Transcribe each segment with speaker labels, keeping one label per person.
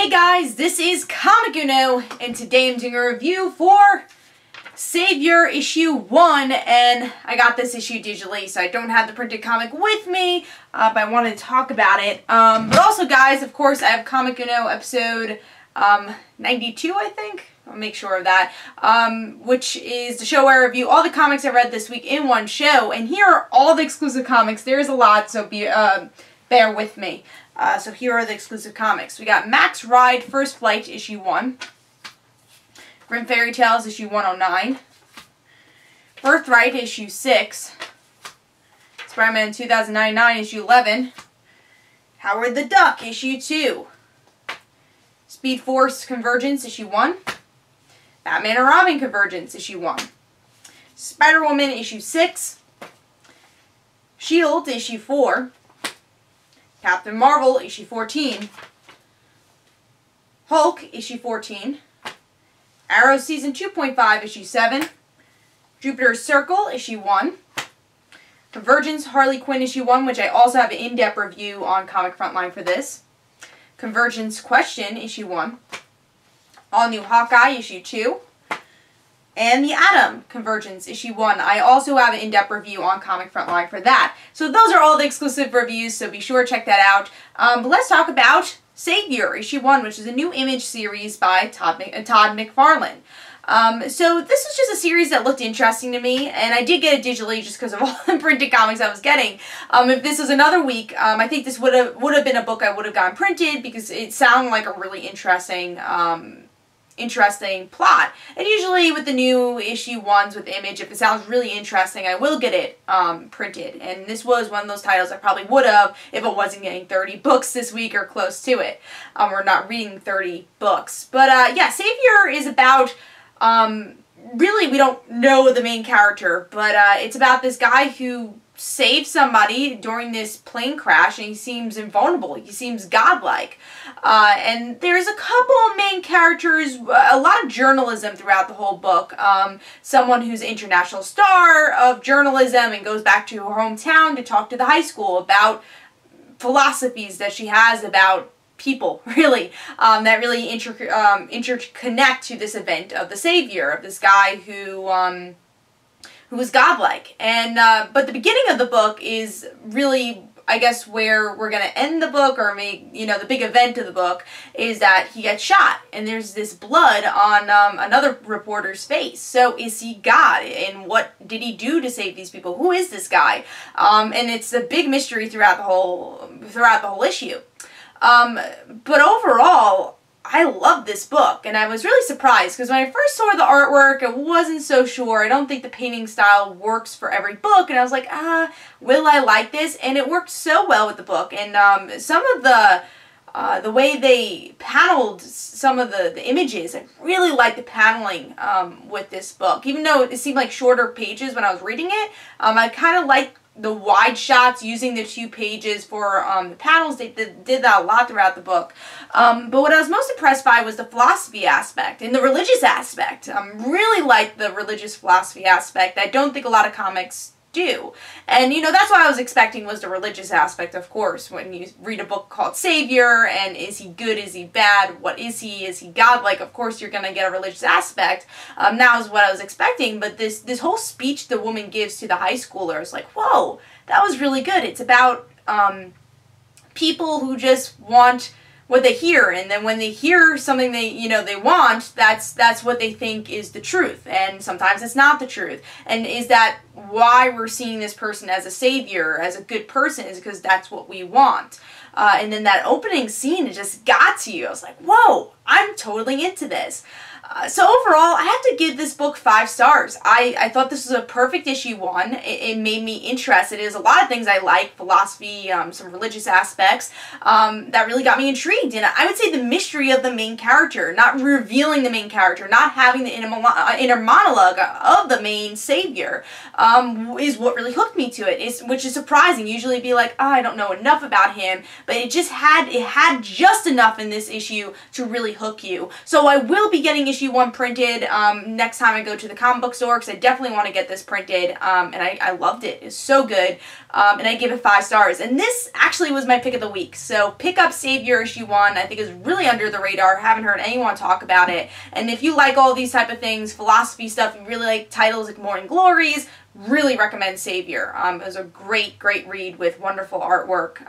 Speaker 1: Hey guys, this is Comic Uno, and today I'm doing a review for Savior issue 1, and I got this issue digitally, so I don't have the printed comic with me, but I wanted to talk about it. But also, guys, of course, I have Comic Uno episode 92, I think. I'll make sure of that, which is the show where I review all the comics I read this week in one show, and here are all the exclusive comics. There's a lot, so bear with me. So here are the exclusive comics. We got Max Ride First Flight issue 1, Grim Fairy Tales issue 109, Birthright issue 6, Spider-Man 2099 issue 11, Howard the Duck issue 2, Speed Force Convergence issue 1, Batman and Robin Convergence issue 1, Spider-Woman issue 6, Shield issue 4, Captain Marvel issue 14, Hulk issue 14, Arrow season 2.5 issue 7, Jupiter's Circle issue 1, Convergence Harley Quinn issue 1, which I also have an in-depth review on Comic Frontline for this, Convergence Question issue 1, All New Hawkeye issue 2, and The Atom Convergence issue 1. I also have an in-depth review on Comic Frontline for that. So those are all the exclusive reviews, so be sure to check that out. But let's talk about Savior issue 1, which is a new Image series by Todd McFarlane. So this was just a series that looked interesting to me, and I did get it digitally just because of all the printed comics I was getting. If this was another week, I think this would have been a book I would have gotten printed because it sounded like a really interesting plot. And usually with the new issue 1s with Image, if it sounds really interesting, I will get it printed. And this was one of those titles I probably would have if I wasn't getting 30 books this week or close to it. Or not reading 30 books. But yeah, Savior is about, really we don't know the main character, but it's about this guy who saved somebody during this plane crash, and he seems invulnerable. He seems godlike. And there's a couple of main characters, a lot of journalism throughout the whole book. Someone who's an international star of journalism and goes back to her hometown to talk to the high school about philosophies that she has about people, really, that really interconnect to this event of the Savior, of this guy who is godlike. And but the beginning of the book is really, I guess, where we're going to end the book, or the big event of the book is that he gets shot, and there's this blood on another reporter's face. So is he God, and what did he do to save these people? Who is this guy? And it's a big mystery throughout the whole issue. But overall, I love this book, and I was really surprised because when I first saw the artwork, I wasn't so sure. I don't think the painting style works for every book, and I was like, will I like this? And it worked so well with the book, and some of the way they paneled some of the images, I really liked the paneling with this book. Even though it seemed like shorter pages when I was reading it, I kind of liked the wide shots using the 2 pages for the panels. They did that a lot throughout the book. But what I was most impressed by was the philosophy aspect and the religious aspect. Really liked the religious philosophy aspect. I don't think a lot of comics do. And, that's what I was expecting, was the religious aspect, of course, when you read a book called Savior, and is he good, is he bad, what is he godlike? Of course you're going to get a religious aspect. That was what I was expecting, but this whole speech the woman gives to the high schoolers, like, whoa, that was really good. It's about people who just want what they hear, and then when they hear something they want, that's what they think is the truth, and sometimes it's not the truth. And is that why we're seeing this person as a savior, as a good person, is because that's what we want. And then that opening scene, it just got to you. I was like, whoa, I'm totally into this. So overall, I have to give this book 5 stars. I thought this was a perfect issue 1. It made me interested. There's a lot of things I like, philosophy, some religious aspects, that really got me intrigued. And I would say the mystery of the main character, not revealing the main character, not having the inner monologue of the main savior, is what really hooked me to it, which is surprising. Usually it'd be like, oh, I don't know enough about him, but it had just enough in this issue to really hook you. So I will be getting issue 1 printed next time I go to the comic book store, because I definitely want to get this printed, and I loved it. It's so good, and I give it 5 stars. And this actually was my pick of the week. So pick up Savior issue 1. I think is really under the radar. Haven't heard anyone talk about it. And if you like all these type of things, philosophy stuff, you really like titles like Morning Glories, really recommend Savior. It was a great read with wonderful artwork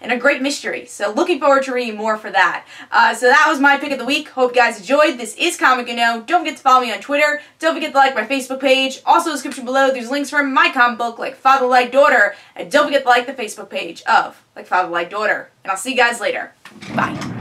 Speaker 1: and a great mystery. So looking forward to reading more for that. So that was my pick of the week. Hope you guys enjoyed. This is Comic Uno. Don't forget to follow me on Twitter. Don't forget to like my Facebook page. Also in the description below, there's links for my comic book, Like Father Like Daughter. And don't forget to like the Facebook page of Like Father Like Daughter. And I'll see you guys later. Bye.